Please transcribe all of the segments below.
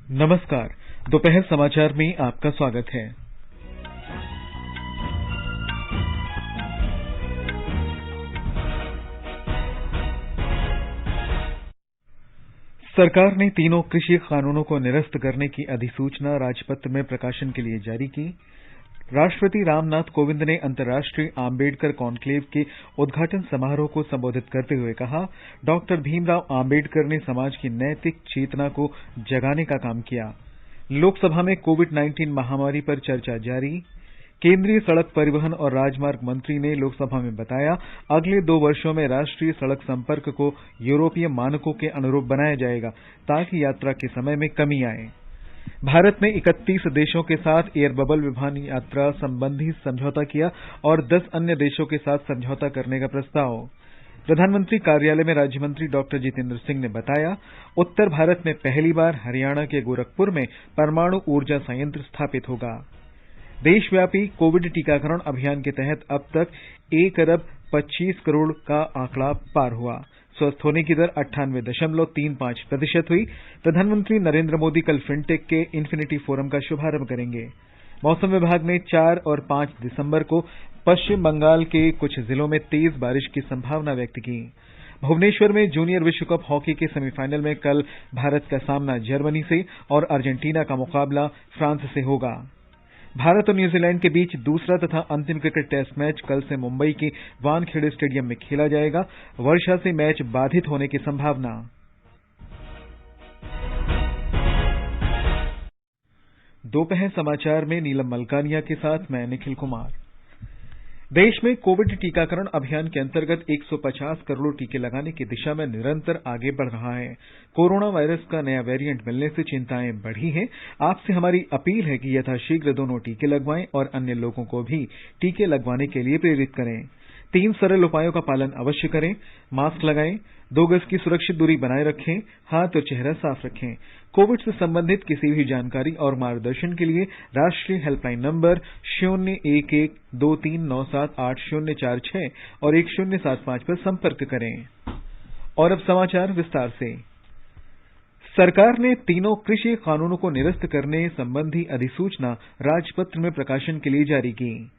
नमस्कार। दोपहर समाचार में आपका स्वागत है। सरकार ने तीनों कृषि कानूनों को निरस्त करने की अधिसूचना राजपत्र में प्रकाशन के लिए जारी की। राष्ट्रपति रामनाथ कोविंद ने अंतर्राष्ट्रीय आम्बेडकर कॉन्क्लेव के उद्घाटन समारोह को संबोधित करते हुए कहा, डॉक्टर भीमराव आम्बेडकर ने समाज की नैतिक चेतना को जगाने का काम किया। लोकसभा में कोविड-19 महामारी पर चर्चा जारी। केंद्रीय सड़क परिवहन और राजमार्ग मंत्री ने लोकसभा में बताया, अगले 2 वर्षों में राष्ट्रीय सड़क संपर्क को यूरोपीय मानकों के अनुरूप बनाया जाएगा ताकि यात्रा के समय में कमी आए। भारत ने 31 देशों के साथ एयर बबल विमान यात्रा संबंधी समझौता किया और 10 अन्य देशों के साथ समझौता करने का प्रस्ताव। प्रधानमंत्री कार्यालय में राज्यमंत्री डॉक्टर जितेंद्र सिंह ने बताया, उत्तर भारत में पहली बार हरियाणा के गोरखपुर में परमाणु ऊर्जा संयंत्र स्थापित होगा। देशव्यापी कोविड टीकाकरण अभियान के तहत अब तक 1 अरब 25 करोड़ का आंकड़ा पार हुआ। स्वस्थ होने की दर 98.35% हुई। प्रधानमंत्री नरेंद्र मोदी कल फिनटेक के इन्फिनिटी फोरम का शुभारंभ करेंगे। मौसम विभाग ने 4 और 5 दिसंबर को पश्चिम बंगाल के कुछ जिलों में तेज बारिश की संभावना व्यक्त की। भुवनेश्वर में जूनियर विश्व कप हॉकी के सेमीफाइनल में कल भारत का सामना जर्मनी से और अर्जेंटीना का मुकाबला फ्रांस से होगा। भारत और न्यूजीलैंड के बीच दूसरा तथा अंतिम क्रिकेट टेस्ट मैच कल से मुंबई के वानखेड़े स्टेडियम में खेला जाएगा। वर्षा से मैच बाधित होने की संभावना। दोपहर समाचार में नीलम मलकानिया के साथ मैं निखिल कुमार। देश में कोविड टीकाकरण अभियान के अंतर्गत 150 करोड़ टीके लगाने की दिशा में निरंतर आगे बढ़ रहा है। कोरोना वायरस का नया वेरिएंट मिलने से चिंताएं बढ़ी हैं। आपसे हमारी अपील है कि यथाशीघ्र दोनों टीके लगवाएं और अन्य लोगों को भी टीके लगवाने के लिए प्रेरित करें। 3 सरल उपायों का पालन अवश्य करें। मास्क लगाएं, 2 गज की सुरक्षित दूरी बनाए रखें, हाथ और चेहरा साफ रखें। कोविड से संबंधित किसी भी जानकारी और मार्गदर्शन के लिए राष्ट्रीय हेल्पलाइन नंबर 01123978046 और 1075 पर संपर्क करें। और अब समाचार विस्तार से। सरकार ने तीनों कृषि कानूनों को निरस्त करने संबंधी अधिसूचना राजपत्र में प्रकाशन के लिए जारी की।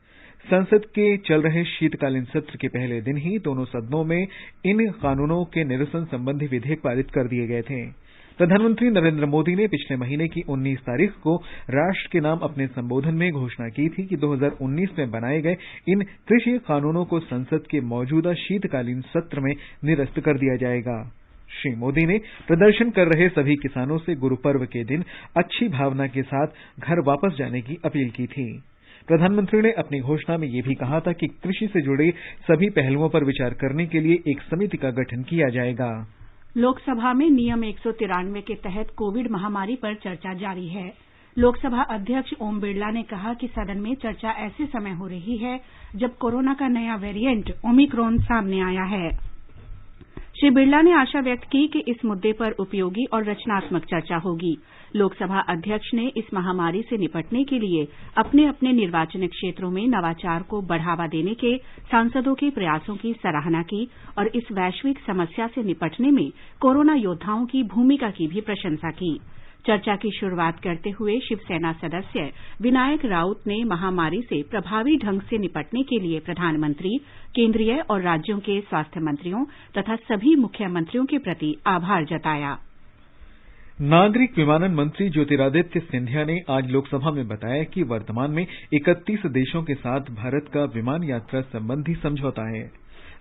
संसद के चल रहे शीतकालीन सत्र के पहले दिन ही दोनों सदनों में इन कानूनों के निरसन संबंधी विधेयक पारित कर दिए गए थे। प्रधानमंत्री नरेंद्र मोदी ने पिछले महीने की 19 तारीख को राष्ट्र के नाम अपने संबोधन में घोषणा की थी कि 2019 में बनाए गए इन कृषि कानूनों को संसद के मौजूदा शीतकालीन सत्र में निरस्त कर दिया जाएगा। श्री मोदी ने प्रदर्शन कर रहे सभी किसानों से गुरु पर्व के दिन अच्छी भावना के साथ घर वापस जाने की अपील की थी। प्रधानमंत्री ने अपनी घोषणा में यह भी कहा था कि कृषि से जुड़े सभी पहलुओं पर विचार करने के लिए एक समिति का गठन किया जाएगा। लोकसभा में नियम 193 के तहत कोविड महामारी पर चर्चा जारी है। लोकसभा अध्यक्ष ओम बिरला ने कहा कि सदन में चर्चा ऐसे समय हो रही है जब कोरोना का नया वेरिएंट ओमिक्रॉन सामने आया है। श्री बिरला ने आशा व्यक्त की कि इस मुद्दे पर उपयोगी और रचनात्मक चर्चा होगी। लोकसभा अध्यक्ष ने इस महामारी से निपटने के लिए अपने अपने निर्वाचनिक क्षेत्रों में नवाचार को बढ़ावा देने के सांसदों के प्रयासों की सराहना की और इस वैश्विक समस्या से निपटने में कोरोना योद्धाओं की भूमिका की भी प्रशंसा की। चर्चा की शुरुआत करते हुए शिवसेना सदस्य विनायक राउत ने महामारी से प्रभावी ढंग से निपटने के लिए प्रधानमंत्री, केंद्रीय और राज्यों के स्वास्थ्य मंत्रियों तथा सभी मुख्यमंत्रियों के प्रति आभार जताया। नागरिक विमानन मंत्री ज्योतिरादित्य सिंधिया ने आज लोकसभा में बताया कि वर्तमान में 31 देशों के साथ भारत का विमान यात्रा संबंधी समझौता है।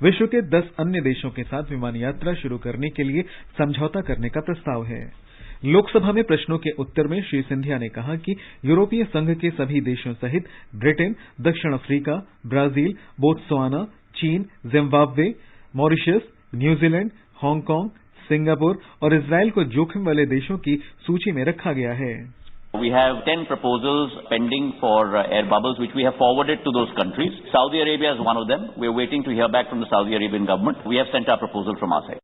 विश्व के 10 अन्य देशों के साथ विमान यात्रा शुरू करने के लिए समझौता करने का प्रस्ताव है। लोकसभा में प्रश्नों के उत्तर में श्री सिंधिया ने कहा कि यूरोपीय संघ के सभी देशों सहित ब्रिटेन, दक्षिण अफ्रीका, ब्राजील, बोत्सवाना, चीन, Zimbabwe, Mauritius, New Zealand, Hong Kong, Singapore और इजरायल को जोखिम वाले देशों की सूची में रखा गया है। We have 10 proposals pending for air bubbles which we have forwarded to those countries. Saudi Arabia is one of them. We are waiting to hear back from the Saudi Arabian government. We have sent our proposal from our side.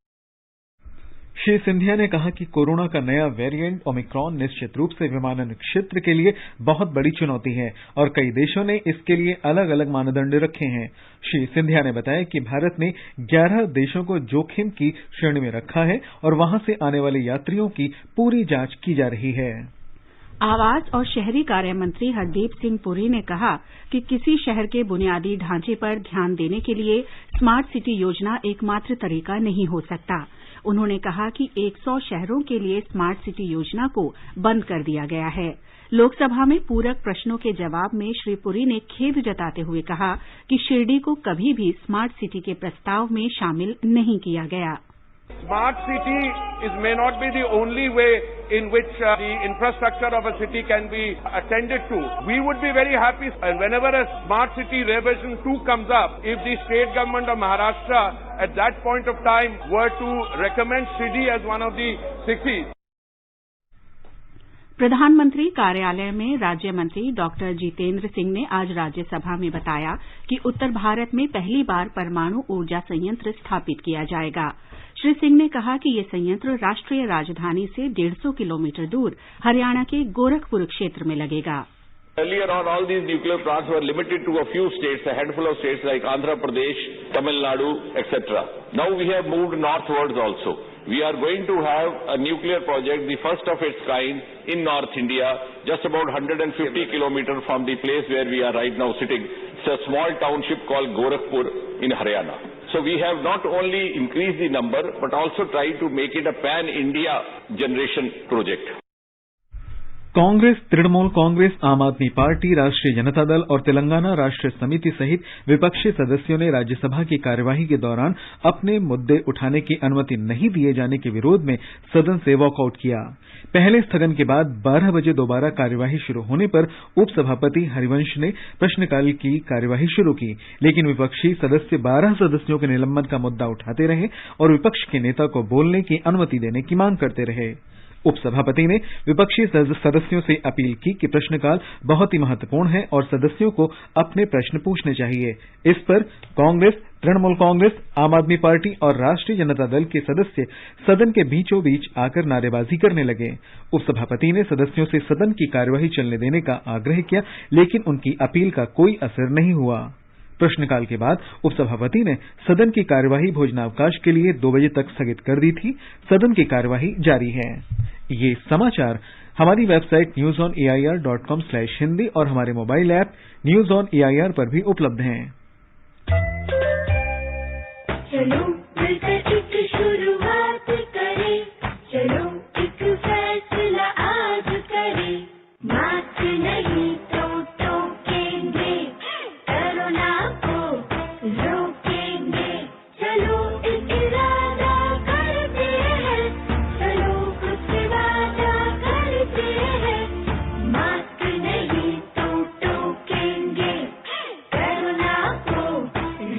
Shri Scindia ने कहा कि corona का नया variant Omicron निश्चित रूप से विमानन क्षेत्र के लिए बहुत बड़ी चुनौती है और कई देशों ने इसके लिए अलग अलग मानदंड रखे हैं। श्री सिंधिया ने बताया कि भारत ने 11 देशों को जोखिम की श्रेणी में रखा है और वहां से आने वाले यात्रियों की पूरी जांच की जा रही है। आवास और शहरी कार्य मंत्री हरदीप सिंह पुरी ने कहा कि किसी शहर के बुनियादी ढांचे पर ध्यान देने के लिए स्मार्ट सिटी योजना एकमात्र तरीका नहीं हो सकता। उन्होंने कहा कि 100 शहरों के लिए स्मार्ट सिटी योजना को बंद कर दिया गया है। लोकसभा में पूरक प्रश्नों के जवाब में श्री पुरी ने खेद जताते हुए कहा कि शिरडी को कभी भी स्मार्ट सिटी के प्रस्ताव में शामिल नहीं किया गया। Smart city may not be the only way in which the infrastructure of a city can be attended to. We would be very happy whenever a smart city revision 2 comes up, if the state government of Maharashtra at that point of time were to recommend Shirdi as one of the cities. प्रधानमंत्री कार्यालय में राज्य मंत्री doctor Jitendra Singh ने आज राज्यसभा में बताया कि उत्तर भारत में पहली बार परमाणु ऊर्जा संयंत्र स्थापित किया जाएगा। श्री सिंह ने कहा कि ये संयंत्र राष्ट्रीय राजधानी से 150 किलोमीटर दूर हरियाणा के गोरखपुर क्षेत्र में लगेगा। Earlier on, all these nuclear plants were limited to a few states, a handful of states like Andhra Pradesh, Tamil Nadu, etc. Now we have moved northwards also. We are going to have a nuclear project, the first of its kind in North India, just about 150 kilometers from the place where we are right now sitting. It's a small township called Gorakhpur in Haryana. So we have not only increased the number, but also tried to make it a pan-India generation project. Congress, Trinamool Congress, आम आदमी party, राष्ट्रीय जनता दल और तेलंगाना राष्ट्र समिति सहित विपक्षी सदस्यों ने राज्यसभा की कार्यवाही के दौरान अपने मुद्दे उठाने की अनुमति नहीं दिए जाने के विरोध में सदन से वॉकआउट किया। पहले स्थगन के बाद 12 बजे दोबारा कार्यवाही शुरू होने पर उपसभापति हरिवंश ने प्रश्नकाल की कार्यवाही शुरू की, लेकिन विपक्षी सदस्य 12 सदस्यों के निलंबन का मुद्दा उठाते रहे और विपक्ष के नेता को बोलने की अनुमति देने की मांग करते रहे। उपसभापति ने विपक्षी सदस्यों से अपील की कि प्रश्नकाल बहुत ही महत्वपूर्ण है और सदस्यों को अपने प्रश्न पूछने चाहिए। इस पर कांग्रेस, तृणमूल कांग्रेस, आम आदमी पार्टी और राष्ट्रीय जनता दल के सदस्य सदन के बीचों बीच आकर नारेबाजी करने लगे। उपसभापति ने सदस्यों से सदन की कार्यवाही चलने देने का आग्रह किया, लेकिन उनकी अपील का कोई असर नहीं हुआ। प्रश्नकाल के बाद उपसभापति ने सदन की कार्यवाही भोजनावकाश के लिए 2 बजे तक स्थगित कर दी थी। सदन की कार्यवाही जारी है। ये समाचार हमारी वेबसाइट newsonair.com/hindi और हमारे mobile app news on AIR पर भी उपलब्ध हैं। चलो मिलकर एक शुरुआत करें, चलो एक फैसला आज करें, मास्क नहीं तो टोकेंगे, कोरोना को रोकेंगे, चलो एक इरादा करते हैं, चलो कुछ वादा करते हैं, मास्क नहीं तो टोकेंगे, कोरोना को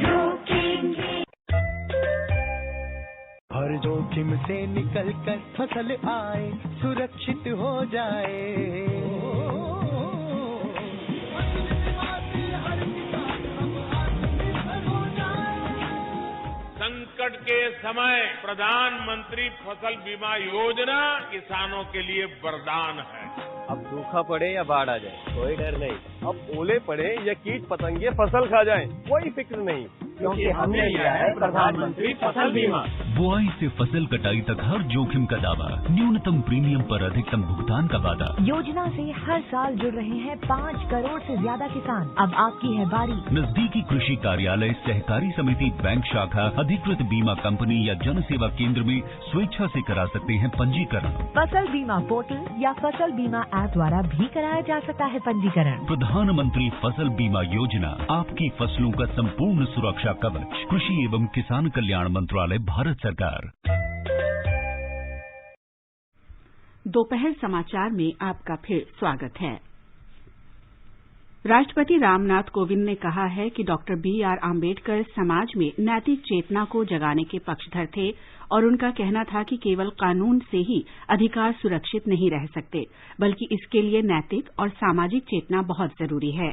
रोकेंगे। हर जोखिम से निकल कर फसल आए, सुरक्षित हो जाए, संकट के समय प्रधानमंत्री फसल बीमा योजना किसानों के लिए वरदान है। अब सूखा पड़े या बाढ़ आ जाए कोई डर नहीं, अब ओले पड़े या कीट पतंगे फसल खा जाए कोई फिक्र नहीं, क्योंकि हमने लिया है प्रधानमंत्री फसल बीमा। बुआई से फसल कटाई तक हर जोखिम का दावा, न्यूनतम प्रीमियम पर अधिकतम भुगतान का वादा। योजना से हर साल जुड़ रहे हैं 5 करोड़ से ज्यादा किसान। अब आपकी है बारी। नजदीकी कृषि कार्यालय, सहकारी समिति, बैंक शाखा, अधिकृत बीमा कंपनी या जन सेवा केंद्र में स्वेच्छा से करा सकते हैं पंजीकरण। फसल बीमा पोर्टल या फसल बीमा ऐप द्वारा भी कराया जा सकता है पंजीकरण। प्रधानमंत्री फसल बीमा योजना, आपकी फसलों का संपूर्ण सुरक्षा कवच। कृषि एवं किसान कल्याण मंत्रालय, भारत सरकार। दोपहर समाचार में आपका फिर स्वागत है। राष्ट्रपति रामनाथ कोविंद ने कहा है कि डॉक्टर BR आम्बेडकर समाज में नैतिक चेतना को जगाने के पक्षधर थे और उनका कहना था कि केवल कानून से ही अधिकार सुरक्षित नहीं रह सकते, बल्कि इसके लिए नैतिक और सामाजिक चेतना बहुत जरूरी है।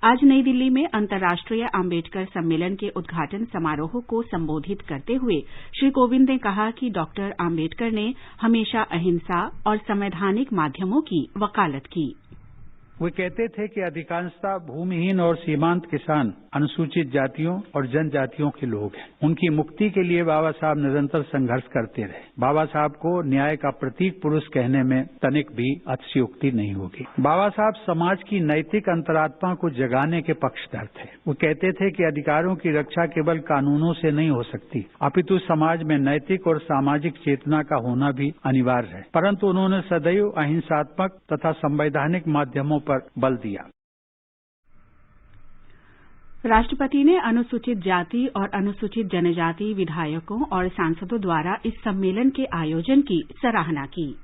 आज नई दिल्ली में अंतर्राष्ट्रीय आम्बेडकर सम्मेलन के उद्घाटन समारोह को संबोधित करते हुए श्री कोविंद ने कहा कि डॉक्टर आम्बेडकर ने हमेशा अहिंसा और संवैधानिक माध्यमों की वकालत की। वे कहते थे कि अधिकांशतः भूमिहीन और सीमांत किसान अनुसूचित जातियों और जनजातियों के लोग हैं। उनकी मुक्ति के लिए बाबा साहब निरंतर संघर्ष करते रहे। बाबा साहब को न्याय का प्रतीक पुरुष कहने में तनिक भी अतिशयोक्ति नहीं होगी। बाबा साहब समाज की नैतिक अंतरात्मा को जगाने के पक्षधर थे। वो कहते थे कि अधिकारों की रक्षा केवल कानूनों से नहीं हो सकती, अपितु समाज में नैतिक और सामाजिक चेतना का होना भी अनिवार्य है। परंतु उन्होंने सदैव अहिंसात्मक तथा संवैधानिक माध्यमों पर बल दिया। राष्ट्रपति ने अनुसूचित जाति और अनुसूचित जनजाति विधायकों और सांसदों द्वारा इस सम्मेलन के आयोजन की सराहना की।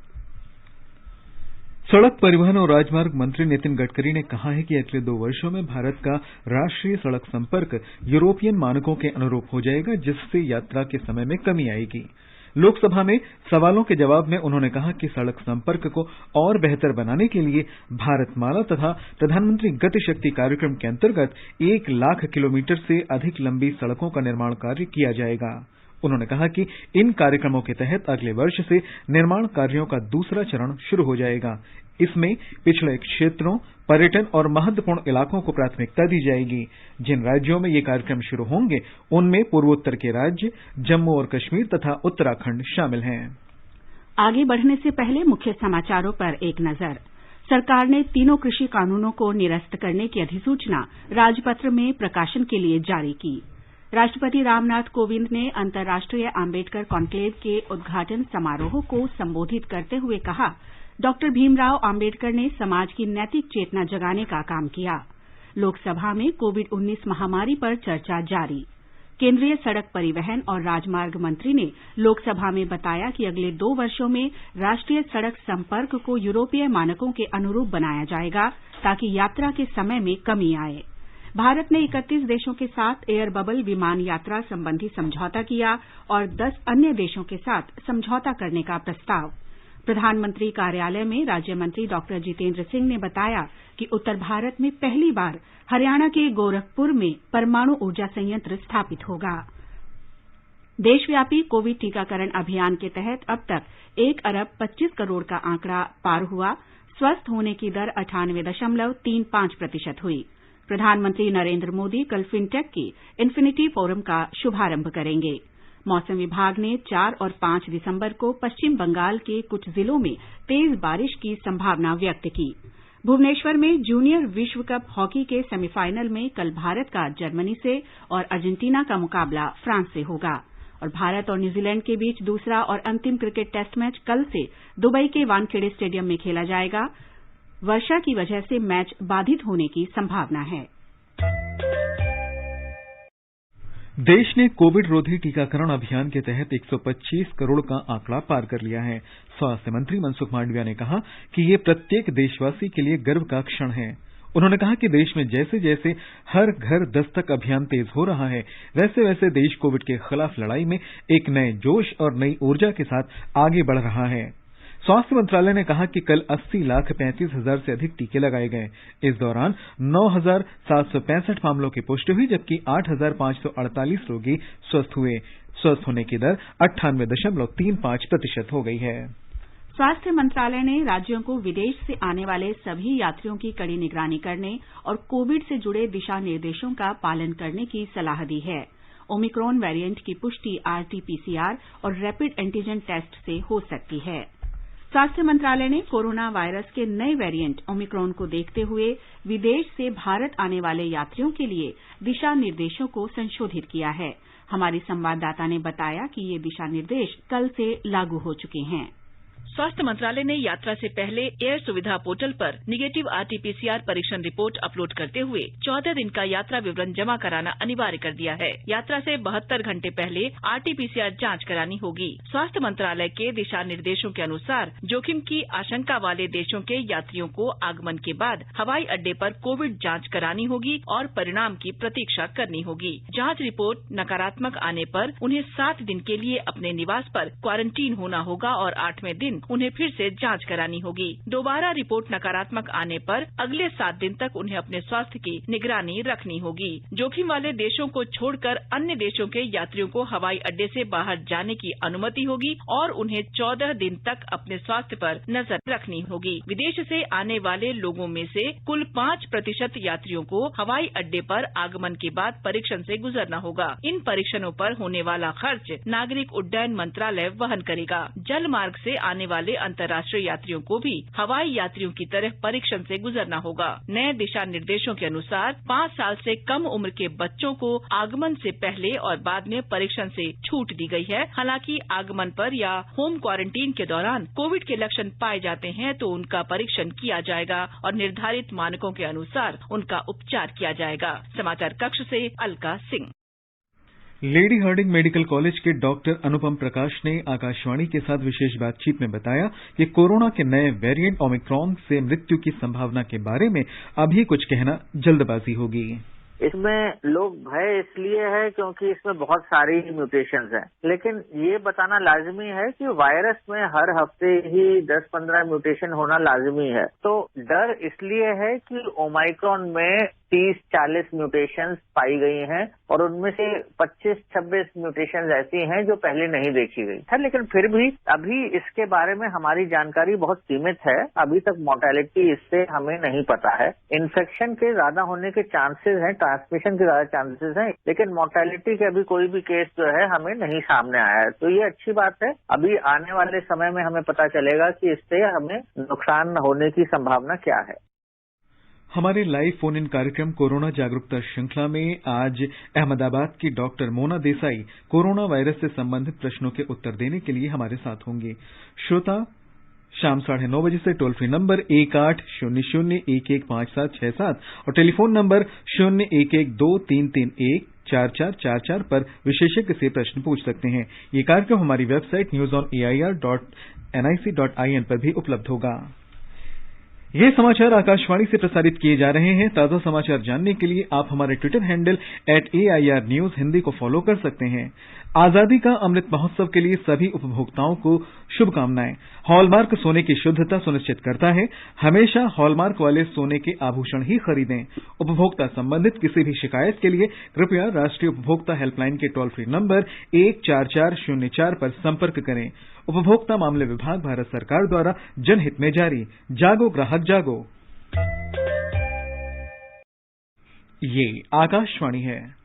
सड़क परिवहन और राजमार्ग मंत्री नितिन गडकरी ने कहा है कि अगले 2 वर्षों में भारत का राष्ट्रीय सड़क संपर्क यूरोपियन मानकों के अनुरूप हो जाएगा, जिससे यात्रा के समय में कमी आएगी। लोकसभा में सवालों के जवाब में उन्होंने कहा कि सड़क संपर्क को और बेहतर बनाने के लिए भारतमाला तथा प्रधानमंत्री गति शक्ति कार्यक्रम के अंतर्गत 1 लाख किलोमीटर से अधिक लंबी सड़कों का निर्माण कार्य किया जाएगा। उन्होंने कहा कि इन कार्यक्रमों के तहत अगले वर्ष से निर्माण कार्यों का दूसरा चरण शुरू हो जाएगा। इसमें पिछड़े क्षेत्रों, पर्यटन और महत्वपूर्ण इलाकों को प्राथमिकता दी जाएगी। जिन राज्यों में ये कार्यक्रम शुरू होंगे उनमें पूर्वोत्तर के राज्य, जम्मू और कश्मीर तथा उत्तराखंड शामिल हैं। आगे बढ़ने से पहले मुख्य समाचारों पर एक नजर। सरकार ने तीनों कृषि कानूनों को निरस्त करने की अधिसूचना राजपत्र में प्रकाशन के लिए जारी की। राष्ट्रपति रामनाथ कोविंद ने अंतर्राष्ट्रीय आम्बेडकर कॉन्क्लेव के उद्घाटन समारोह को संबोधित करते हुए कहा, डॉक्टर भीमराव आम्बेडकर ने समाज की नैतिक चेतना जगाने का काम किया। लोकसभा में कोविड-19 महामारी पर चर्चा जारी। केंद्रीय सड़क परिवहन और राजमार्ग मंत्री ने लोकसभा में बताया कि अगले 2 वर्षों में राष्ट्रीय सड़क संपर्क को यूरोपीय मानकों के अनुरूप बनाया जाएगा, ताकि यात्रा के समय में कमी आए। भारत ने 31 देशों के साथ एयर बबल विमान यात्रा संबंधी समझौता किया और 10 अन्य देशों के साथ समझौता करने का प्रस्ताव। प्रधानमंत्री कार्यालय में राज्य मंत्री डॉक्टर जितेंद्र सिंह ने बताया कि उत्तर भारत में पहली बार हरियाणा के गोरखपुर में परमाणु ऊर्जा संयंत्र स्थापित होगा। देशव्यापी कोविड टीकाकरण अभियान के तहत अब तक 1 अरब 25 करोड़ का आंकड़ा पार हुआ। स्वस्थ होने की दर 98.35% हुई। प्रधानमंत्री नरेंद्र मोदी कल फिनटेक की इन्फिनिटी फोरम का शुभारंभ करेंगे। मौसम विभाग ने 4 और 5 दिसंबर को पश्चिम बंगाल के कुछ जिलों में तेज बारिश की संभावना व्यक्त की। भुवनेश्वर में जूनियर विश्व कप हॉकी के सेमीफाइनल में कल भारत का जर्मनी से और अर्जेंटीना का मुकाबला फ्रांस से होगा और भारत और न्यूजीलैंड के बीच दूसरा और अंतिम क्रिकेट टेस्ट मैच कल से दुबई के वानखेड़े स्टेडियम में खेला जाएगा। वर्षा की वजह से मैच बाधित होने की संभावना है। देश ने कोविड रोधी टीकाकरण अभियान के तहत 125 करोड़ का आंकड़ा पार कर लिया है। स्वास्थ्य मंत्री मनसुख मांडविया ने कहा कि ये प्रत्येक देशवासी के लिए गर्व का क्षण है। उन्होंने कहा कि देश में जैसे जैसे हर घर दस्तक अभियान तेज हो रहा है, वैसे वैसे देश कोविड के खिलाफ लड़ाई में एक नए जोश और नई ऊर्जा के साथ आगे बढ़ रहा है। स्वास्थ्य मंत्रालय ने कहा कि कल 80,35,000 से अधिक टीके लगाए गए। इस दौरान 9,765 मामलों की पुष्टि हुई, जबकि 8,548 रोगी स्वस्थ हुए। स्वस्थ होने की दर 98.35% हो गई है। स्वास्थ्य मंत्रालय ने राज्यों को विदेश से आने वाले सभी यात्रियों की कड़ी निगरानी करने और कोविड से जुड़े दिशा निर्देशों का पालन करने की सलाह दी है। ओमिक्रॉन वेरिएंट की पुष्टि आरटी-पीसीआर और रैपिड एंटीजन टेस्ट से हो सकती है। स्वास्थ्य मंत्रालय ने कोरोना वायरस के नए वेरिएंट ओमिक्रॉन को देखते हुए विदेश से भारत आने वाले यात्रियों के लिए दिशा निर्देशों को संशोधित किया है। हमारी संवाददाता ने बताया कि ये दिशा निर्देश कल से लागू हो चुके हैं। स्वास्थ्य मंत्रालय ने यात्रा से पहले एयर सुविधा पोर्टल पर निगेटिव आरटी-पीसीआर परीक्षण रिपोर्ट अपलोड करते हुए 14 दिन का यात्रा विवरण जमा कराना अनिवार्य कर दिया है। यात्रा से 72 घंटे पहले आरटी-पीसीआर जांच करानी होगी। स्वास्थ्य मंत्रालय के दिशा निर्देशों के अनुसार जोखिम की आशंका वाले देशों के यात्रियों को आगमन के बाद हवाई अड्डे पर कोविड जांच करानी होगी और परिणाम की प्रतीक्षा करनी होगी। जांच रिपोर्ट नकारात्मक आने पर उन्हें 7 दिन के लिए अपने निवास पर क्वारंटीन होना होगा और 8वें दिन दिन उन्हें फिर से जांच करानी होगी। दोबारा रिपोर्ट नकारात्मक आने पर अगले 7 दिन तक उन्हें अपने स्वास्थ्य की निगरानी रखनी होगी। जोखिम वाले देशों को छोड़कर अन्य देशों के यात्रियों को हवाई अड्डे से बाहर जाने की अनुमति होगी और उन्हें 14 दिन तक अपने स्वास्थ्य पर नजर रखनी होगी। विदेश से आने वाले लोगों में से कुल 5% यात्रियों को हवाई अड्डे पर आगमन के बाद परीक्षण से गुजरना होगा। इन परीक्षणों पर होने वाला खर्च नागरिक उड्डयन मंत्रालय वहन करेगा। जल मार्ग से आने वाले अंतर्राष्ट्रीय यात्रियों को भी हवाई यात्रियों की तरह परीक्षण से गुजरना होगा। नए दिशा निर्देशों के अनुसार 5 साल से कम उम्र के बच्चों को आगमन से पहले और बाद में परीक्षण से छूट दी गई है। हालांकि आगमन पर या होम क्वारंटीन के दौरान कोविड के लक्षण पाए जाते हैं तो उनका परीक्षण किया जाएगा और निर्धारित मानकों के अनुसार उनका उपचार किया जाएगा। समाचार कक्ष से Alka Singh. Lady Hardinge Medical College के डॉक्टर अनुपम प्रकाश ने आकाशवाणी के साथ विशेष बातचीत में बताया कि कोरोना के नए वेरिएंट ओमिक्रॉन से मृत्यु की संभावना के बारे में अभी कुछ कहना जल्दबाजी होगी। इसमें लोग भय इसलिए है क्योंकि इसमें बहुत सारी म्यूटेशंस हैं, लेकिन ये बताना लाजमी है कि वायरस में हर हफ्ते ही 10-15 म्यूटेशन होना लाजमी है। तो डर इसलिए है कि ओमाइक्रॉन में 30-40 म्यूटेशंस पाई गई हैं और उनमें से 25-26 म्यूटेशंस ऐसी हैं जो पहले नहीं देखी गई है। लेकिन फिर भी अभी इसके बारे में हमारी जानकारी बहुत सीमित है। अभी तक मोर्टेलिटी इससे हमें नहीं पता है। इन्फेक्शन के ज्यादा होने के चांसेस हैं, ट्रांसमिशन के ज्यादा चांसेस हैं, लेकिन मोर्टेलिटी के अभी कोई भी केस जो है हमें नहीं सामने आया है। तो ये अच्छी बात है। अभी आने वाले समय में हमें पता चलेगा कि इससे हमें नुकसान होने की संभावना क्या है। हमारे लाइव फोन इन कार्यक्रम कोरोना जागरूकता श्रृंखला में आज अहमदाबाद की doctor Mona Desai corona virus से संबंधित प्रश्नों के उत्तर देने के लिए हमारे साथ होंगे। श्रोता शाम 9:30 बजे से टोल फ्री नंबर 1800115767 और टेलीफोन नंबर 0112331444 पर विशेषज्ञ से प्रश्न पूछ सकते हैं। ये कार्यक्रम हमारी वेबसाइट newsonair.nic.in पर भी उपलब्ध होगा। ये समाचार आकाशवाणी से प्रसारित किए जा रहे हैं। ताजा समाचार जानने के लिए आप हमारे Twitter handle @AIR News Hindi को फॉलो कर सकते हैं। आजादी का अमृत महोत्सव के लिए सभी उपभोक्ताओं को शुभकामनाएं। हॉलमार्क सोने की शुद्धता सुनिश्चित करता है। हमेशा हॉलमार्क वाले सोने के आभूषण ही खरीदें। उपभोक्ता संबंधित किसी भी शिकायत के लिए कृपया राष्ट्रीय उपभोक्ता हेल्पलाइन के टोल फ्री नंबर 14404 पर संपर्क करें। उपभोक्ता मामले विभाग, भारत सरकार द्वारा जनहित में जारी। जागो ग्राहक जागो। ये आकाशवाणी है।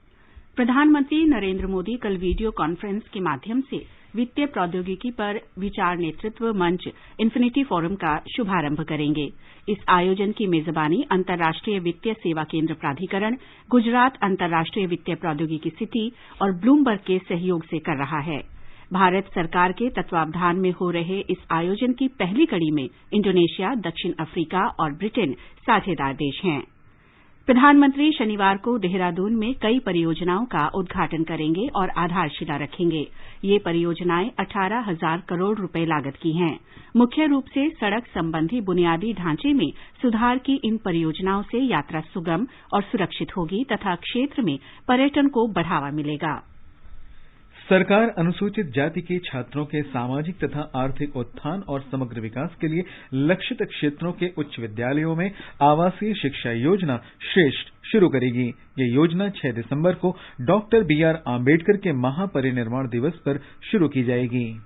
प्रधानमंत्री नरेंद्र मोदी कल वीडियो कॉन्फ्रेंस के माध्यम से वित्तीय प्रौद्योगिकी पर विचार नेतृत्व मंच इन्फिनिटी फोरम का शुभारंभ करेंगे। इस आयोजन की मेजबानी अंतर्राष्ट्रीय वित्तीय सेवा केंद्र प्राधिकरण, गुजरात अंतर्राष्ट्रीय वित्तीय प्रौद्योगिकी सिटी और ब्लूमबर्ग के सहयोग से कर रहा है। भारत सरकार के तत्वावधान में हो रहे इस आयोजन की पहली कड़ी में इंडोनेशिया, दक्षिण अफ्रीका और ब्रिटेन साझेदार देश हैं। प्रधानमंत्री शनिवार को देहरादून में कई परियोजनाओं का उद्घाटन करेंगे और आधारशिला रखेंगे। ये परियोजनाएं 18,000 करोड़ रुपए लागत की हैं। मुख्य रूप से सड़क संबंधी बुनियादी ढांचे में सुधार की इन परियोजनाओं से यात्रा सुगम और सुरक्षित होगी तथा क्षेत्र में पर्यटन को बढ़ावा मिलेगा। सरकार अनुसूचित जाति के छात्रों के सामाजिक तथा आर्थिक उत्थान और समग्र विकास के लिए लक्षित क्षेत्रों के उच्च विद्यालयों में आवासीय शिक्षा योजना श्रेष्ठ शुरू करेगी। ये योजना 6 दिसंबर को डॉक्टर BR आम्बेडकर के महापरिनिर्वाण दिवस पर शुरू की जाएगी।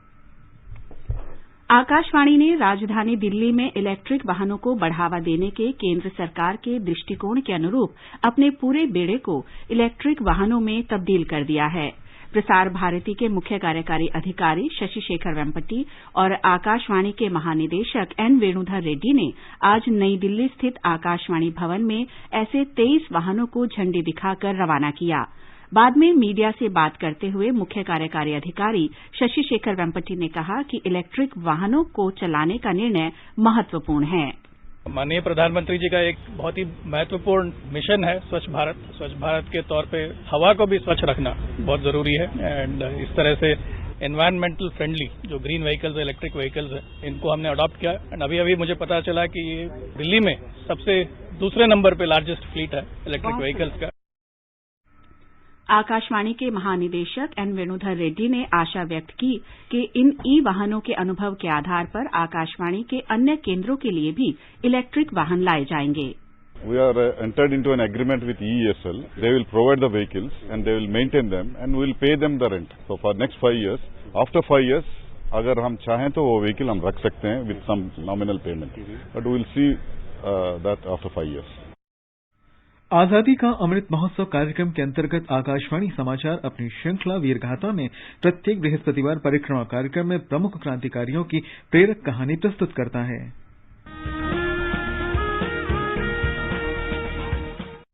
आकाशवाणी ने राजधानी दिल्ली में इलेक्ट्रिक वाहनों को बढ़ावा देने के केंद्र सरकार के दृष्टिकोण के अनुरूप अपने पूरे बेड़े को इलेक्ट्रिक वाहनों में तब्दील कर दिया है। प्रसार भारती के मुख्य कार्यकारी अधिकारी शशि शेखर वेम्पटि और आकाशवाणी के महानिदेशक N वेणुधर रेड्डी ने आज नई दिल्ली स्थित आकाशवाणी भवन में ऐसे 23 वाहनों को झंडी दिखाकर रवाना किया। बाद में मीडिया से बात करते हुए मुख्य कार्यकारी अधिकारी शशि शेखर वेम्पटि ने कहा कि इलेक्ट्रिक वाहनों को चलाने का निर्णय महत्वपूर्ण है। माननीय प्रधानमंत्री जी का एक बहुत ही महत्वपूर्ण मिशन है स्वच्छ भारत। स्वच्छ भारत के तौर पे हवा को भी स्वच्छ रखना बहुत जरूरी है एंड इस तरह से एनवायरमेंटल फ्रेंडली जो ग्रीन व्हीकल्स है, इलेक्ट्रिक व्हीकल्स है, इनको हमने अडॉप्ट किया एंड अभी मुझे पता चला कि ये दिल्ली में सबसे दूसरे नंबर पे लार्जेस्ट फ्लीट है इलेक्ट्रिक व्हीकल्स का। आकाशवाणी के महानिदेशक एन वेणुधर रेड्डी ने आशा व्यक्त की कि इन ई वाहनों के अनुभव के आधार पर आकाशवाणी के अन्य केंद्रों के लिए भी इलेक्ट्रिक वाहन लाए जाएंगे। We are entered into an agreement with EESL. They will provide the vehicles and they will maintain them and we will pay them the rent. So for next 5 years, after 5 years, अगर हम चाहें तो वो vehicle हम रख सकते हैं with some nominal payment. But we will see that after 5 years. आजादी का अमृत महोत्सव कार्यक्रम के अंतर्गत आकाशवाणी समाचार अपनी श्रृंखला वीरगाथा में प्रत्येक बृहस्पतिवार परिक्रमा कार्यक्रम में प्रमुख क्रांतिकारियों की प्रेरक कहानी प्रस्तुत करता है।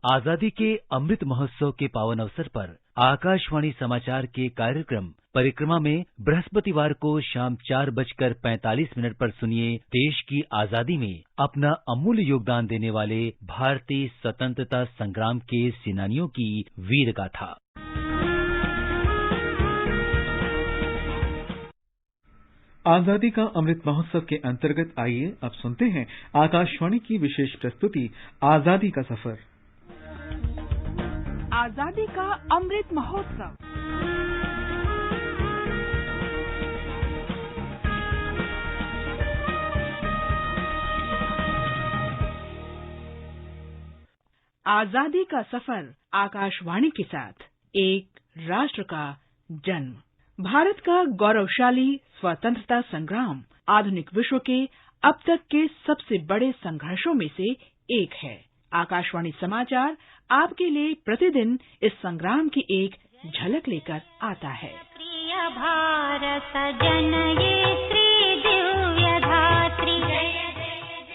आजादी के अमृत महोत्सव के पावन अवसर पर आकाशवाणी समाचार के कार्यक्रम परिक्रमा में बृहस्पतिवार को शाम 4:45 पर सुनिए देश की आजादी में अपना अमूल्य योगदान देने वाले भारतीय स्वतंत्रता संग्राम के सेनानियों की वीर गाथा। आजादी का अमृत महोत्सव के अंतर्गत आइए अब सुनते हैं आकाशवाणी की विशेष प्रस्तुति आजादी का सफर। आजादी का अमृत महोत्सव। आजादी का सफर आकाशवाणी के साथ एक राष्ट्र का जन्म। भारत का गौरवशाली स्वतंत्रता संग्राम आधुनिक विश्व के अब तक के सबसे बड़े संघर्षों में से एक है। आकाशवाणी समाचार आपके लिए प्रतिदिन इस संग्राम की एक झलक लेकर आता है। प्रिय भारत जनयित्री दिव्य धात्री।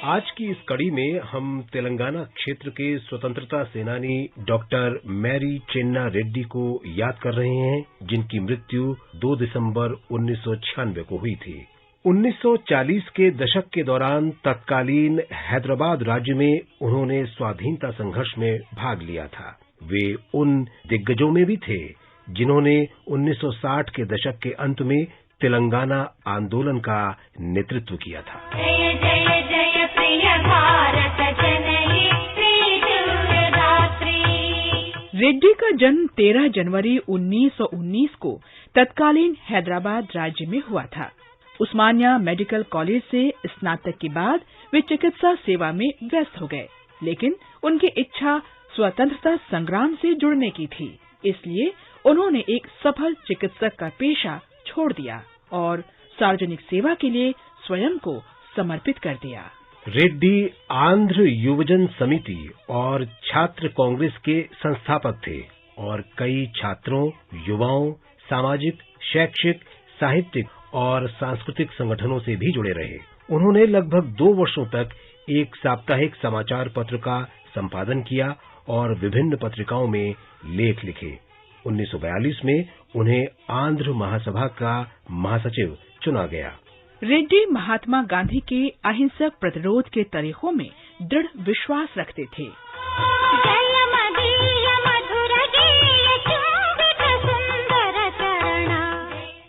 आज की इस कड़ी में हम तेलंगाना क्षेत्र के स्वतंत्रता सेनानी डॉक्टर मैरी चेन्ना रेड्डी को याद कर रहे हैं, जिनकी मृत्यु 2 दिसंबर 1996 को हुई थी। 1940 के दशक के दौरान तत्कालीन हैदराबाद राज्य में उन्होंने स्वाधीनता संघर्ष में भाग लिया था। वे उन दिग्गजों में भी थे जिन्होंने 1960 के दशक के अंत में तेलंगाना आंदोलन का नेतृत्व किया था। जय जय जय प्रिय भारत जनयित्री दिव्य धात्री। रेड्डी का जन्म 13 जनवरी 1919 को तत्कालीन हैदराबाद राज्य में हुआ था। उस्मानिया मेडिकल कॉलेज से स्नातक के बाद वे चिकित्सा सेवा में व्यस्त हो गए, लेकिन उनकी इच्छा स्वतंत्रता संग्राम से जुड़ने की थी। इसलिए उन्होंने एक सफल चिकित्सक का पेशा छोड़ दिया और सार्वजनिक सेवा के लिए स्वयं को समर्पित कर दिया। रेड्डी आंध्र युवजन समिति और छात्र कांग्रेस के संस्थापक थे और कई छात्रों, युवाओं, सामाजिक, शैक्षिक, साहित्यिक और सांस्कृतिक संगठनों से भी जुड़े रहे। उन्होंने लगभग 2 वर्षों तक एक साप्ताहिक समाचार पत्र का संपादन किया और विभिन्न पत्रिकाओं में लेख लिखे। 1942 में उन्हें आंध्र महासभा का महासचिव चुना गया। रेड्डी महात्मा गांधी के अहिंसक प्रतिरोध के तरीकों में दृढ़ विश्वास रखते थे।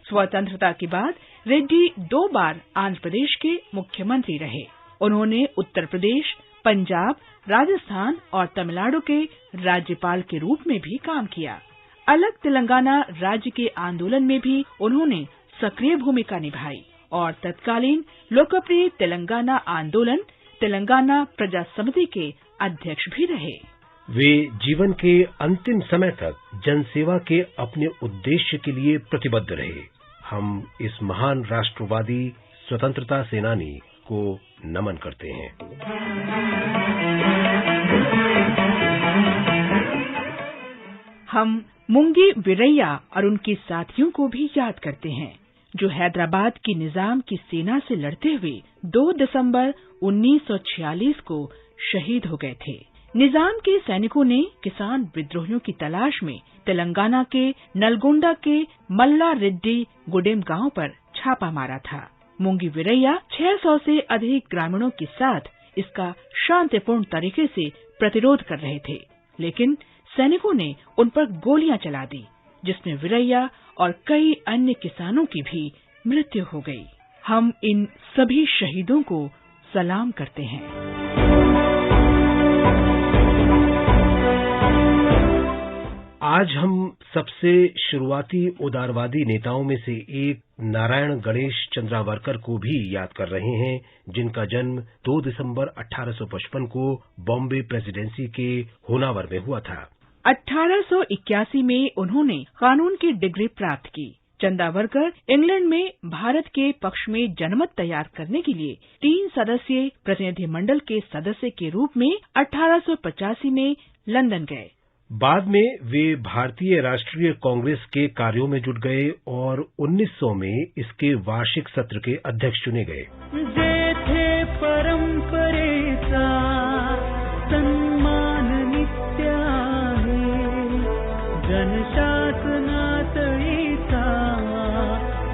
स्वतंत्रता के बाद रेड्डी 2 बार आंध्र प्रदेश के मुख्यमंत्री रहे। उन्होंने उत्तर प्रदेश, पंजाब, राजस्थान और तमिलनाडु के राज्यपाल के रूप में भी काम किया। अलग तेलंगाना राज्य के आंदोलन में भी उन्होंने सक्रिय भूमिका निभाई और तत्कालीन लोकप्रिय तेलंगाना आंदोलन तेलंगाना प्रजा समिति के अध्यक्ष भी रहे। वे जीवन के अंतिम समय तक जनसेवा के अपने उद्देश्य के लिए प्रतिबद्ध रहे। हम इस महान राष्ट्रवादी स्वतंत्रता सेनानी को नमन करते हैं। हम मुंगी वीरैया और उनके साथियों को भी याद करते हैं, जो हैदराबाद की निजाम की सेना से लड़ते हुए 2 दिसंबर 1946 को शहीद हो गए थे। निजाम के सैनिकों ने किसान विद्रोहियों की तलाश में तेलंगाना के नलगोंडा के मल्ला रेड्डी गुडेम गांव पर छापा मारा था। मुंगी वीरैया 600 से अधिक ग्रामीणों के साथ इसका शांतिपूर्ण तरीके से प्रतिरोध कर रहे थे, लेकिन सैनिकों ने उन पर गोलियां चला दी, जिसमें वीरैया और कई अन्य किसानों की भी मृत्यु हो गई। हम इन सभी शहीदों को सलाम करते हैं। आज हम सबसे शुरुआती उदारवादी नेताओं में से एक नारायण गणेश चंद्रावरकर को भी याद कर रहे हैं, जिनका जन्म 2 दिसंबर 1855 को बॉम्बे प्रेसिडेंसी के होनावर में हुआ था। 1881 में उन्होंने कानून की डिग्री प्राप्त की। चंदावरकर इंग्लैंड में भारत के पक्ष में जनमत तैयार करने के लिए 3 सदस्यीय प्रतिनिधिमंडल के सदस्य के रूप में 1885 में लंदन गए। बाद में वे भारतीय राष्ट्रीय कांग्रेस के कार्यों में जुट गए और 1900 में इसके वार्षिक सत्र के अध्यक्ष चुने गए। जेथे परंपरेचा सन्मान नित्य आहे, जनशासनात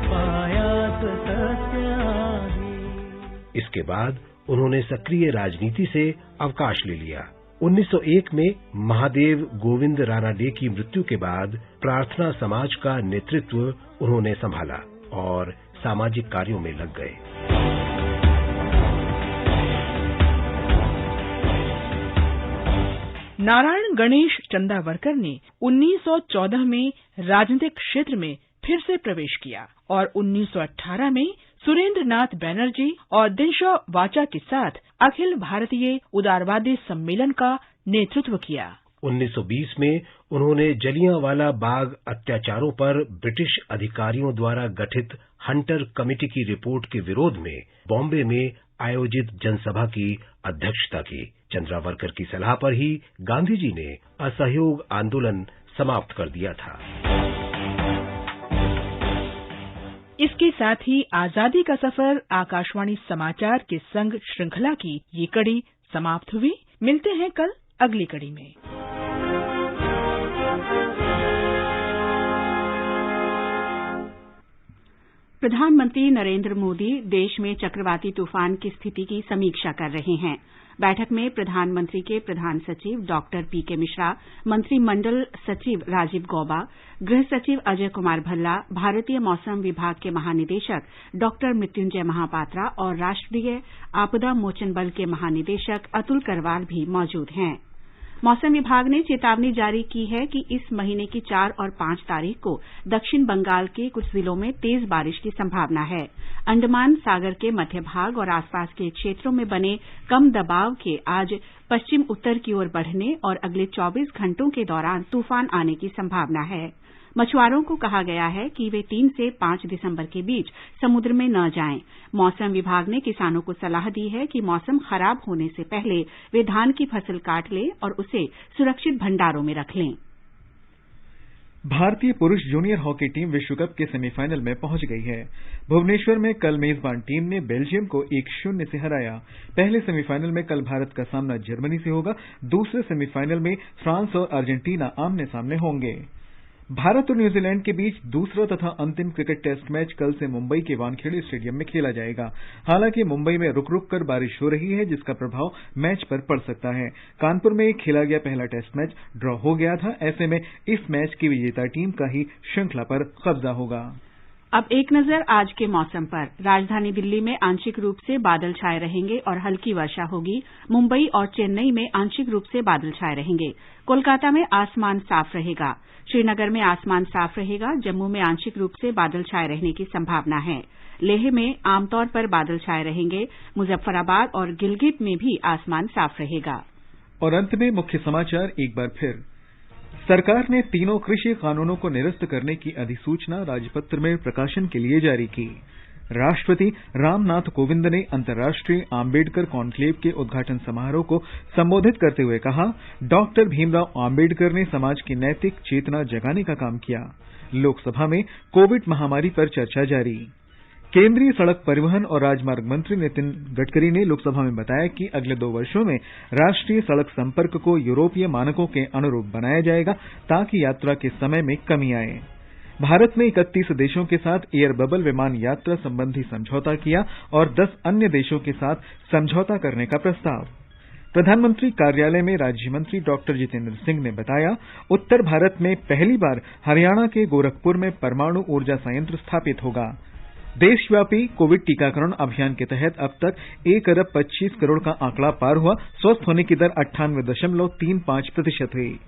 पायाच सत्य आहे। इसके बाद उन्होंने सक्रिय राजनीति से अवकाश ले लिया। 1901 में महादेव गोविंद रानाडे की मृत्यु के बाद प्रार्थना समाज का नेतृत्व उन्होंने संभाला और सामाजिक कार्यों में लग गए। नारायण गणेश चंदावरकर ने 1914 में राजनीतिक क्षेत्र में फिर से प्रवेश किया और 1918 में सुरेंद्र नाथ बैनर्जी और दिनशॉ वाचा के साथ अखिल भारतीय उदारवादी सम्मेलन का नेतृत्व किया। 1920 में उन्होंने जलियांवाला बाग अत्याचारों पर ब्रिटिश अधिकारियों द्वारा गठित हंटर कमेटी की रिपोर्ट के विरोध में बॉम्बे में आयोजित जनसभा की अध्यक्षता की। चंद्रावरकर की सलाह पर ही गांधी जी ने असहयोग आंदोलन समाप्त कर दिया था। इसके साथ ही आजादी का सफर आकाशवाणी समाचार के संग श्रृंखला की ये कड़ी समाप्त हुई। मिलते हैं कल अगली कड़ी में। प्रधानमंत्री नरेंद्र मोदी देश में चक्रवाती तूफान की स्थिति की समीक्षा कर रहे हैं। बैठक में प्रधानमंत्री के प्रधान सचिव डॉक्टर पीके मिश्रा, मंत्रिमंडल सचिव राजीव गौबा, गृह सचिव अजय कुमार भल्ला, भारतीय मौसम विभाग के महानिदेशक डॉक्टर मृत्युंजय महापात्रा और राष्ट्रीय आपदा मोचन बल के महानिदेशक अतुल करवाल भी मौजूद हैं। मौसम विभाग ने चेतावनी जारी की है कि इस महीने की 4 और 5 तारीख को दक्षिण बंगाल के कुछ जिलों में तेज बारिश की संभावना है। अंडमान सागर के मध्य भाग और आसपास के क्षेत्रों में बने कम दबाव के आज पश्चिम उत्तर की ओर बढ़ने और अगले 24 घंटों के दौरान तूफान आने की संभावना है। मछुआरों को कहा गया है कि वे 3 से 5 दिसंबर के बीच समुद्र में न जाएं। मौसम विभाग ने किसानों को सलाह दी है कि मौसम खराब होने से पहले वे धान की फसल काट लें और उसे सुरक्षित भंडारों में रख लें। भारतीय पुरुष जूनियर हॉकी टीम विश्व कप के सेमीफाइनल में पहुंच गई है। भुवनेश्वर में कल मेजबान टीम ने बेल्जियम को 1-0 से हराया। पहले सेमीफाइनल में कल भारत का सामना जर्मनी से होगा। दूसरे सेमीफाइनल में फ्रांस और अर्जेंटीना आमने सामने होंगे। भारत और न्यूजीलैंड के बीच दूसरा तथा अंतिम क्रिकेट टेस्ट मैच कल से मुंबई के वानखेड़े स्टेडियम में खेला जाएगा। हालांकि मुंबई में रुक रुक कर बारिश हो रही है, जिसका प्रभाव मैच पर पड़ सकता है। कानपुर में खेला गया पहला टेस्ट मैच ड्रॉ हो गया था। ऐसे में इस मैच की विजेता टीम का ही श्रृंखला पर कब्जा होगा। अब एक नजर आज के मौसम पर। राजधानी दिल्ली में आंशिक रूप से बादल छाए रहेंगे और हल्की वर्षा होगी। मुंबई और चेन्नई में आंशिक रूप से बादल छाए रहेंगे। कोलकाता में आसमान साफ रहेगा। श्रीनगर में आसमान साफ रहेगा। जम्मू में आंशिक रूप से बादल छाए रहने की संभावना है। लेह में आमतौर पर बादल छाए रहेंगे। मुजफ्फराबाद और गिलगित में भी आसमान साफ रहेगा। और अंत में मुख्य समाचार एक बार फिर। सरकार ने तीनों कृषि कानूनों को निरस्त करने की अधिसूचना राजपत्र में प्रकाशन के लिए जारी की। राष्ट्रपति रामनाथ कोविंद ने अंतर्राष्ट्रीय आम्बेडकर कॉन्क्लेव के उद्घाटन समारोह को संबोधित करते हुए कहा, डॉक्टर भीमराव आम्बेडकर ने समाज की नैतिक चेतना जगाने का काम किया। लोकसभा में कोविड महामारी पर चर्चा जारी। केंद्रीय सड़क परिवहन और राजमार्ग मंत्री नितिन गडकरी ने लोकसभा में बताया कि अगले 2 वर्षों में राष्ट्रीय सड़क संपर्क को यूरोपीय मानकों के अनुरूप बनाया जाएगा ताकि यात्रा के समय में कमी आए। भारत ने 31 देशों के साथ एयर बबल विमान यात्रा संबंधी समझौता किया और 10 अन्य देशों के साथ समझौता करने का प्रस्ताव। प्रधानमंत्री कार्यालय में राज्य मंत्री डॉक्टर जितेंद्र सिंह ने बताया, उत्तर भारत में पहली बार हरियाणा के गोरखपुर में परमाणु ऊर्जा संयंत्र स्थापित होगा। देशव्यापी कोविड टीकाकरण अभियान के तहत अब तक 1 अरब 25 करोड़ का आंकड़ा पार हुआ। स्वस्थ होने की दर 98.35% हुई।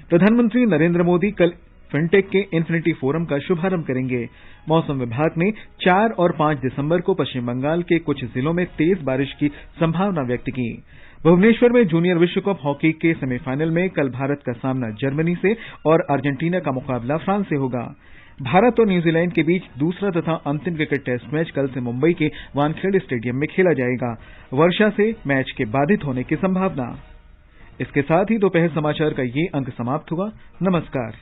प्रधानमंत्री नरेंद्र मोदी कल फिनटेक के इन्फिनिटी फोरम का शुभारंभ करेंगे। मौसम विभाग ने 4 और 5 दिसंबर को पश्चिम बंगाल के कुछ जिलों में तेज बारिश की संभावना व्यक्त की। भुवनेश्वर में जूनियर विश्व कप हॉकी के सेमीफाइनल में कल भारत का सामना जर्मनी से और अर्जेंटीना का मुकाबला फ्रांस से होगा। भारत और न्यूजीलैंड के बीच दूसरा तथा अंतिम क्रिकेट टेस्ट मैच कल से मुंबई के वानखेड़े स्टेडियम में खेला जाएगा। वर्षा से मैच के बाधित होने की संभावना। इसके साथ ही दोपहर समाचार का ये अंक समाप्त हुआ। नमस्कार।